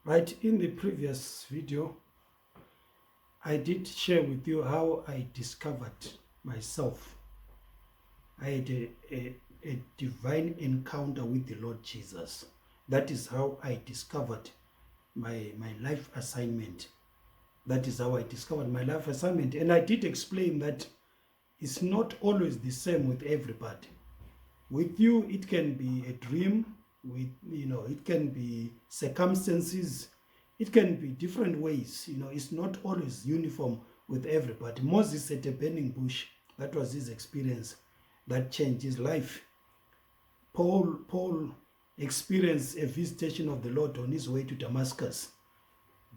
Right, in the previous video, I did share with you how I discovered myself. I had a divine encounter with the Lord Jesus. That is how I discovered my life assignment. That is how I discovered my life assignment. And I did explain that it's not always the same with everybody. With you, it can be a dream. It can be circumstances. It can be different ways. It's not always uniform with everybody. Moses at a burning bush, that was his experience that changed his life. Paul experienced a visitation of the Lord on his way to Damascus.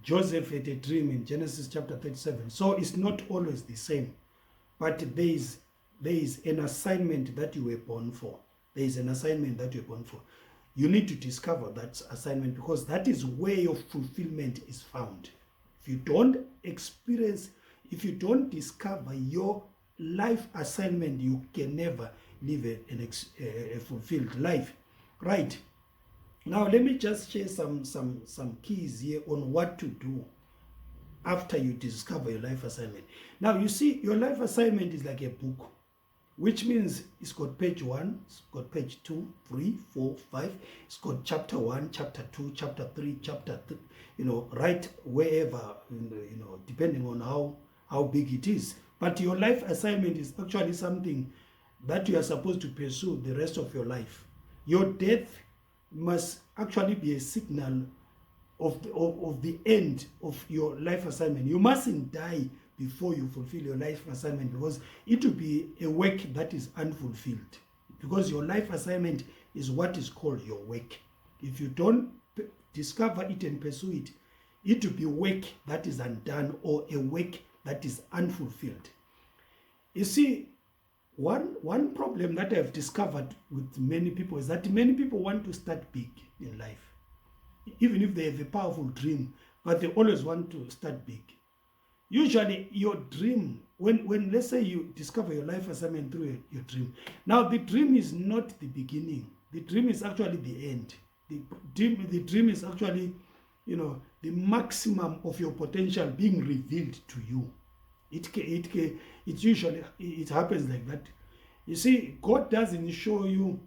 Joseph had a dream in Genesis chapter 37. So it's not always the same. But there is an assignment that you were born for. There is an assignment that you were born for. You need to discover that assignment, because that is where your fulfillment is found. If you don't discover your life assignment, you can never live a fulfilled life. Right. Now let me just share some keys here on what to do after you discover your life assignment. Now you see, your life assignment is like a book, which means it's got page 1, it's got page 2, 3, 4, 5. It's got chapter 1, chapter 2, chapter 3, chapter 3, right wherever, depending on how big it is. But your life assignment is actually something that you are supposed to pursue the rest of your life. Your death must actually be a signal of the end of your life assignment. You mustn't die before you fulfill your life assignment, because it will be a work that is unfulfilled, because your life assignment is what is called your work. If you don't discover it and pursue it, it will be work that is undone, or a work that is unfulfilled. You see, one problem that I've discovered with many people is that many people want to start big in life, even if they have a powerful dream, but they always want to start big. Usually your dream, when let's say you discover your life assignment through your dream, now the dream is not the beginning. The dream is actually the end. The dream is actually, the maximum of your potential being revealed to you. It happens like that. You see, God doesn't show you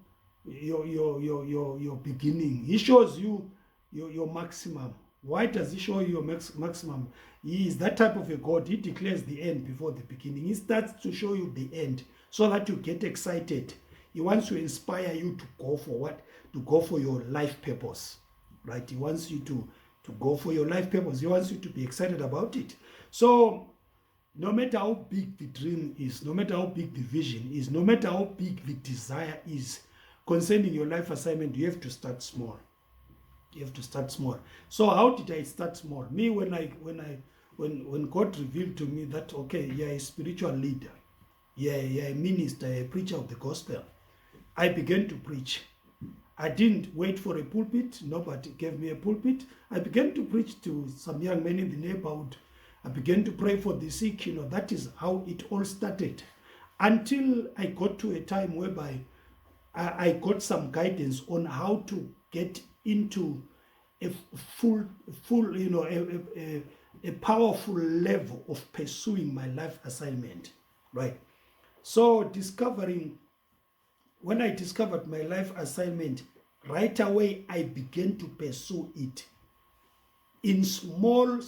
your beginning. He shows you your maximum. Why does he show you your maximum? He is that type of a God. He declares the end before the beginning. He starts to show you the end so that you get excited. He wants to inspire you to go for what? To go for your life purpose, right? He wants you to go for your life purpose. He wants you to be excited about it. So no matter how big the dream is, no matter how big the vision is, no matter how big the desire is concerning your life assignment, you have to start small. You have to start small. So how did I start small? Me, when God revealed to me that, okay, you're a spiritual leader, you're a minister, a preacher of the gospel, I began to preach. I didn't wait for a pulpit. Nobody gave me a pulpit. I began to preach to some young men in the neighborhood. I began to pray for the sick. That is how it all started, until I got to a time whereby I got some guidance on how to get into a a powerful level of pursuing my life assignment, right? So when I discovered my life assignment, right away I began to pursue it in small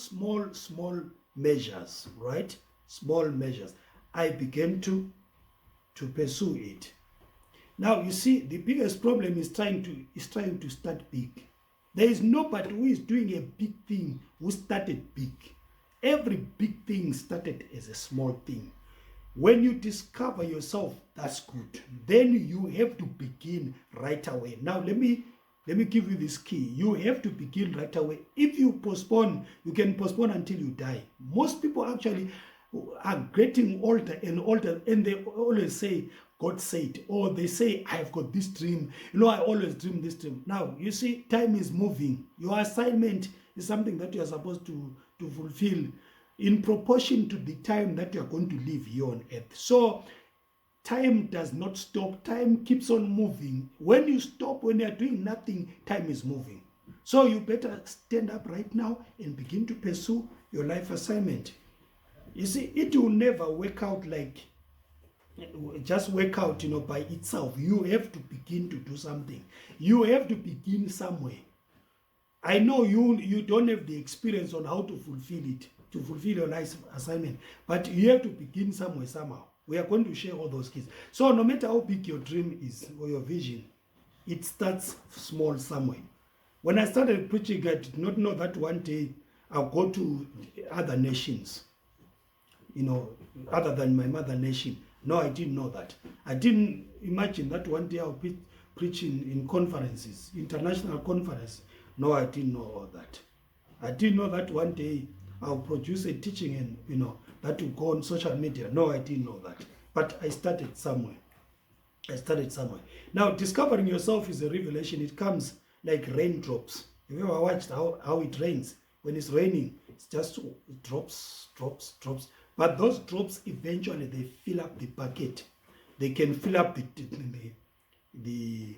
measures, right? Small measures. I began to pursue it. Now you see, the biggest problem is trying to start big. There is nobody who is doing a big thing who started big. Every big thing started as a small thing. When you discover yourself, that's good. Then you have to begin right away. Now let me give you this key. You have to begin right away. If you postpone, you can postpone until you die. Most people actually are getting older and older, and they always say, God said, or they say, I've got this dream. I always dream this dream. Now, you see, time is moving. Your assignment is something that you are supposed to fulfill in proportion to the time that you are going to live here on earth. So, time does not stop. Time keeps on moving. When you stop, when you are doing nothing, time is moving. So you better stand up right now and begin to pursue your life assignment. You see, it will never work out like just work out, by itself. You have to begin to do something. You have to begin somewhere. I know you don't have the experience on how to fulfill it, to fulfill your life assignment, but you have to begin somewhere, somehow. We are going to share all those keys. So no matter how big your dream is or your vision, it starts small somewhere. When I started preaching, I did not know that one day I'll go to other nations, other than my mother nation. No, I didn't know that. I didn't imagine that one day I'll be preaching in conferences, international conference. No, I didn't know all that. I didn't know that one day I'll produce a teaching and, that will go on social media. No, I didn't know that. But I started somewhere. Now, discovering yourself is a revelation. It comes like raindrops. Have you ever watched how it rains? When it's raining, it's just drops. But those drops, eventually, they fill up the bucket. They can fill up the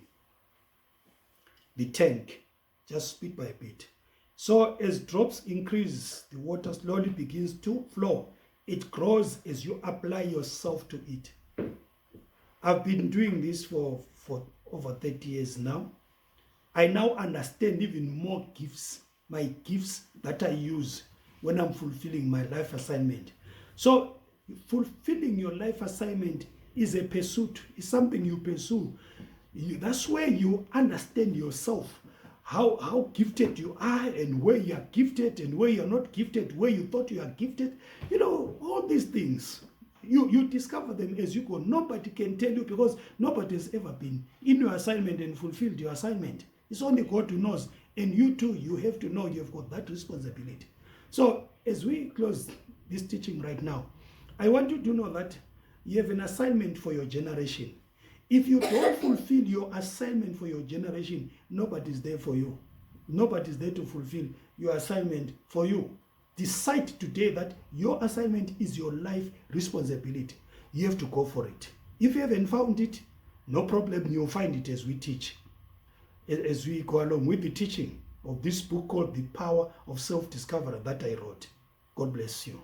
tank, just bit by bit. So as drops increase, the water slowly begins to flow. It grows as you apply yourself to it. I've been doing this for over 30 years now. I now understand even more gifts, my gifts that I use when I'm fulfilling my life assignment. So fulfilling your life assignment is a pursuit. It's something you pursue. That's where you understand yourself, how gifted you are and where you are gifted and where you're not gifted, where you thought you are gifted. All these things. You discover them as you go. Nobody can tell you because nobody has ever been in your assignment and fulfilled your assignment. It's only God who knows. And you too, you have to know you've got that responsibility. So as we close this teaching right now, I want you to know that you have an assignment for your generation. If you don't fulfill your assignment for your generation, nobody's there for you. Nobody's there to fulfill your assignment for you. Decide today that your assignment is your life responsibility. You have to go for it. If you haven't found it, no problem. You'll find it as we teach, as we go along with the teaching of this book called The Power of Self-Discovery that I wrote. God bless you.